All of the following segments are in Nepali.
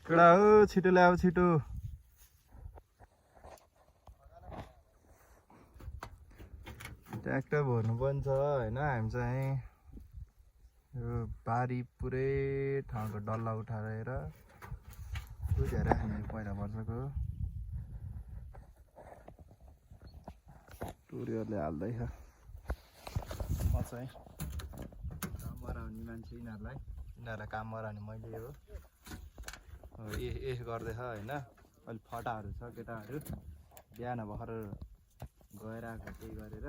कडा हो छिटो ल्याऊ छिटो ट्र्याक्टर भर्नु पनि छ हैन हामी चाहिँ यो बारी पुरै ठाउँको डल्ला उठाएर बुझेर हामी पहिला वर्षको टुरियरले हाल्दैछ म चाहिँ काम गराउने मान्छे यिनीहरूलाई काम गराउने मैले हो गर्दैछ हैन अहिले फटाहरू छ केटाहरू बिहान भर्खर गएर आएको त्यही गरेर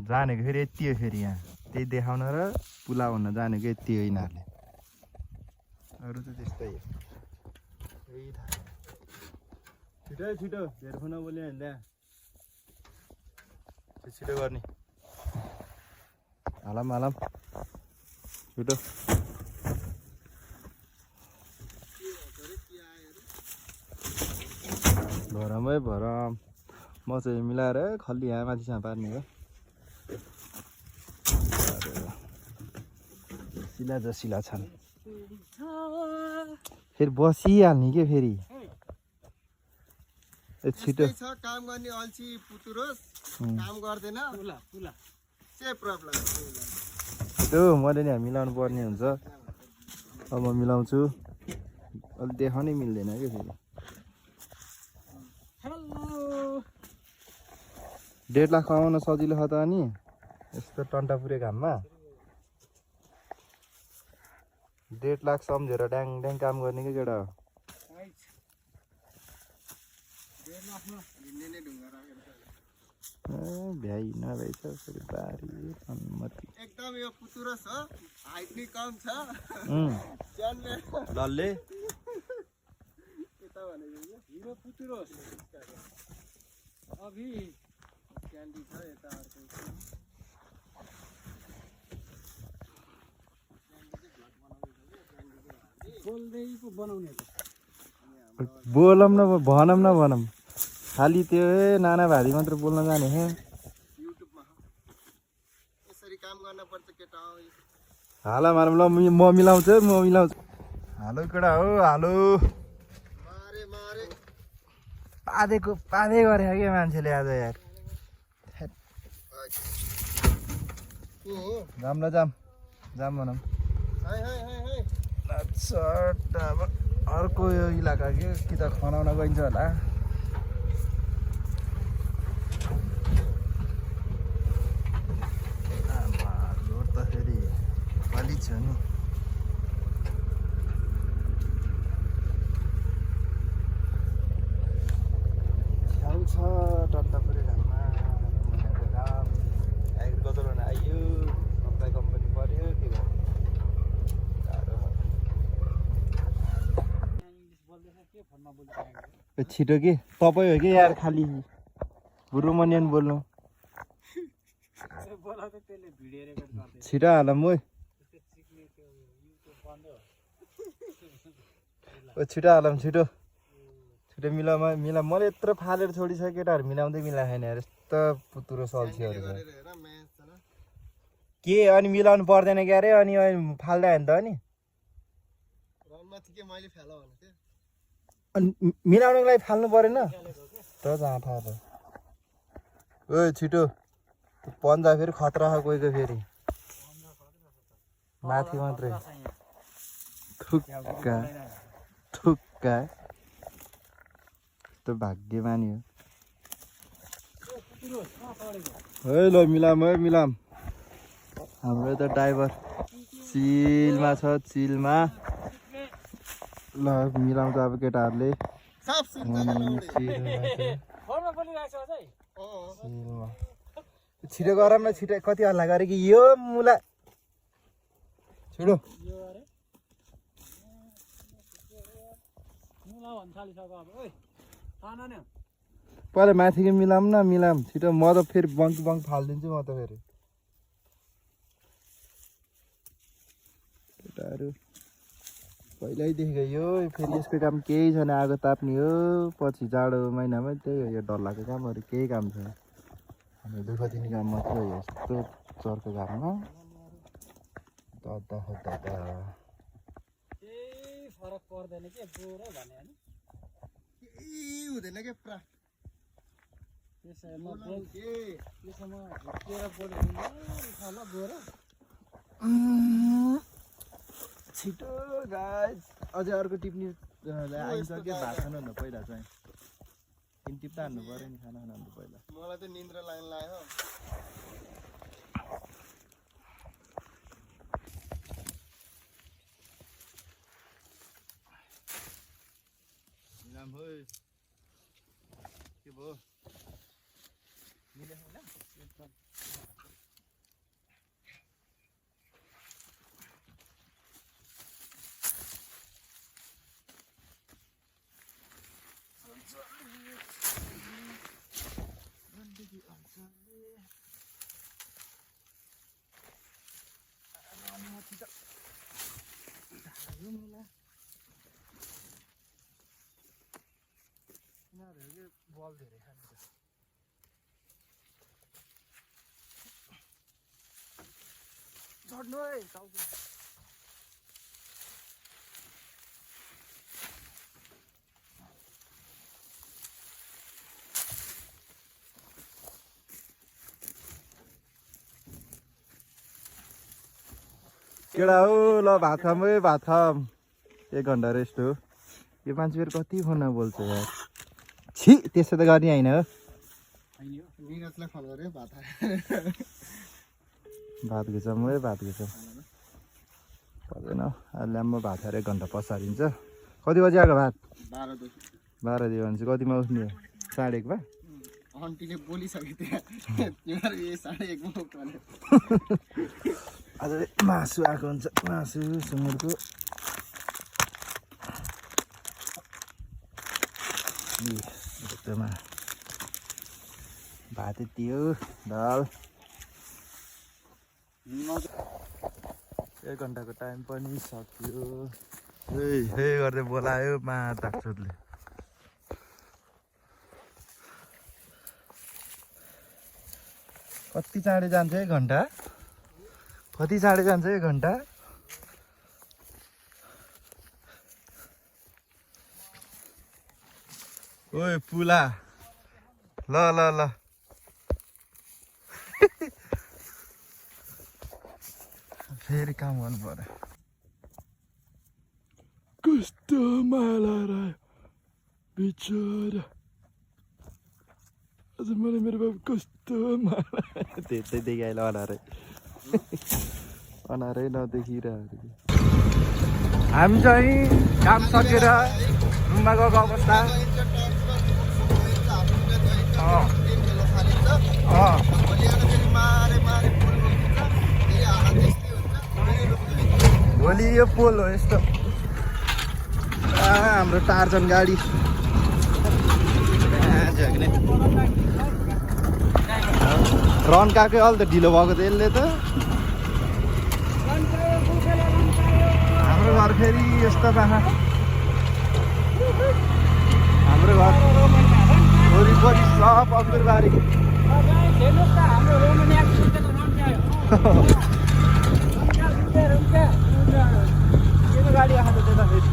जानेको फेरि यति हो फेरि यहाँ त्यही देखाउन र पुला भन्न जानेको यति हो यिनीहरूले अरू त त्यस्तै हो त्यही थाहा छिटो छिटो धेरखो नबोल्यो भने त्यहाँ छिटो गर्ने हालम छिटो भरमै भरम म चाहिँ मिलाएर खल्ली यहाँ माथिसँग पार्ने हो सिला जसिला छन् फेरि बसिहाल्ने के फेरि छिटो काम गर्ने अल्छी पुतुरोस् काम गर्दैन के प्रब्लम छिटो मैले नि मिलाउनु पर्ने हुन्छ अब म मिलाउँछु अलि देखाउनै मिल्दैन क्या फेरि 1.5 लाख कमाउन सजिलो छ त अनि यस्तो टन्टापुरे घाममा 1.5 लाख सम्झेर ड्याङ ड्याङ काम गर्ने के केटा हो भ्याइ नभ्याइ छ फेरि बारी अनुमति एकदम यो पुतुरोस् हो हाइट नि कम छ डल्ले यता भनेको हिरो पुतुरोस् अभि क्यान्डी छ यता अर्को बोल्दैको बनाउने बोलम न भनम खाली त्यो नाना भारी मात्र बोल्न जाने हे युट्युबमा यसरी काम गर्न पर्छ केटा हो हाला मारम ल म मिलाउँछु हालो केटा हो हालो मारे पादे गरे के मान्छेले आज यार जाम भनौँ अब अर्को यो इलाका के त खनाउन गइन्छ होला रोड त फेरि खाली छ नि छेउ छ टन्टापुरे घाममा काम एग्रिकल्चर गर्न आइयो सप्लाई कम्पनी पऱ्यो के गर्नु छिटो के तपाईँ हो कि यार खाली बुरुमनियन बोल्नु छिटो हालौँ ओ छिटो हालौँ छिटो मिला मैले यत्रो फालेर छोडिसकेँ केटाहरू मिलाउँदै मिलाएन यार यस्तो पुतुरो सल्छीहरू के अनि मिलाउनु पर्दैन क्या अरे अनि फाल्दा नि त अनि मिलाउनुको लागि फाल्नु परेन त जहाँ थाहा त ओ छिटो पन्जा फेरि खतरा छ कोहीको फेरि माथि मात्रै ठुक्का यस्तो भाग्यमानी हो है ल मिलाम हाम्रो यता ड्राइभर चिलमा छ चिलमा ल मिलाउँछ अब केटाहरूले छिटो गरौँ न छिटो कति हल्ला गरे कि यो मुला छिटो पहिला माथिको मिलाम छिटो म त फेरि बङ्क फालिदिन्छु म त फेरि केटाहरू पहिल्यैदेखिको यो फेरि यसको काम केही छैन आगो ताप्ने हो पछि जाडो महिनामा त्यही हो यो डल्लाको कामहरू केही काम छैन हामी दुःख दिने काम मात्रै हो यस्तो चर्को घाममा दादा फरक पर्दैन के बोरो भने हैन केही हुँदैन के पुरा त्यसैमा बोलाउ बोल के त्यसैमा झुकेर बोल्नु ल बोरो छिटो गाइस अझै अर्को टिप्ने आइसक्यो भात खानु भन्दा पहिला चाहिँ तिन टिप्दा हान्नु पऱ्यो नि खाना खानु पहिला मलाई त निन्द्रा लाग्न लाग्यो निलाम होइ के भयो मिले होइन बल धेरै खान्छ चढ्नु है टाउको केडा हो ल भात खाम है भात खाम 1 घन्टा रेस्ट हो यो मान्छे फेरि कति फोनमा बोल्छ यार छि त्यसो त गर्ने होइन हो निरजलाई फोन गरे भात भात घिचाउँ है भात घिचाउँ पर्दैन ल्याम्बो भात खाएर 1 घन्टा पछाडिन्छ कति बजी आएको भात 12 दियो भने चाहिँ कतिमा उठ्ने 1:30 मा आन्टीले बोलिसके त्यहाँ तिमीहरू यो 1:30 मा उठ्ने आज मासु आएको हुन्छ मासु सुँगुरको एकदम भात यति हो दाल 1 घन्टाको टाइम पनि सक्यो हे गर्दै बोलायो मा डाक्टरले कति चाँडै जान्छ 1 घन्टा कति चाँडै जान्छ 1 घन्टा ओए पुला ल ल ल फेरि काम गर्नु पर्यो कस्तो माला रह्यो बिचरा आज मलाई मेरो बाबु कस्तो माला त्यतै देखि अहिले अनारै नदेखिरहेको हामी चाहिँ काम सकेर रुममा गएको अवस्था भोलि यो पोल हो यस्तो हाम्रो टार्जन गाडी रन काकै अलि त ढिलो भएको त यसले त हाम्रो घर फेरि यस्तो पाखा हाम्रो घर वरिपरि सब अम्बुरबारी गाडी आएको त्यता फेरि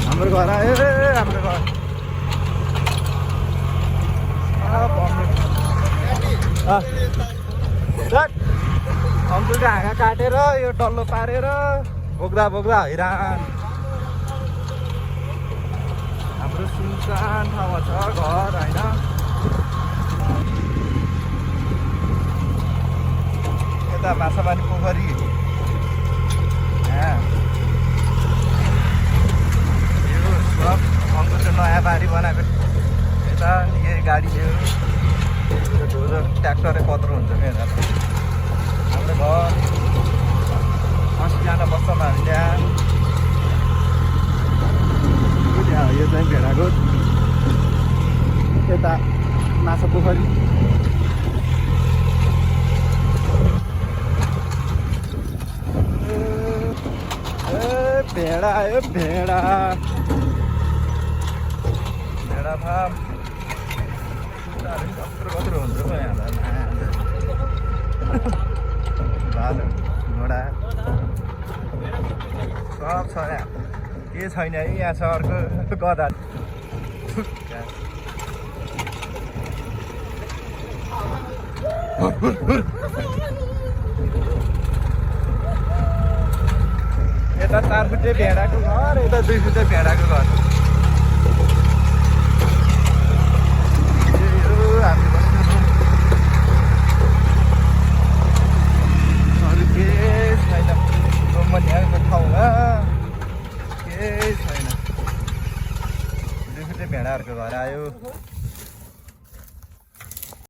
हाम्रो घर आयो हाम्रो घर अङ्कुलको हाँगा काटेर यो डल्लो पारेर बोक्दा बोक्दा हैरान हाम्रो सुनसान ठाउँमा छ घर होइन यता माछामारी पोखरी यो सब अङ्कुलको नयाँ बारी बनाएको यता यही गाडी थियो ट्र्याक्टरै पत्रो हुन्छ क्या हाम्रो घर 80 जना बस्छौँ हामी त्यहाँ यो चाहिँ भेडाको यता माछा पोखरी भेडा आयो भेडा भेडा फार्म कत्रो कत्रो हुन्छ यहाँ भात केही छैन है यहाँ छ अर्को गधा यता 4 फुटे भेडाको घर यता 2 फुटे भेडाको घर हामी बस्नु अरू केही छैन रोमनियाको ठाउँमा केही छैन 2 फुटे भेडाहरूको घर आयो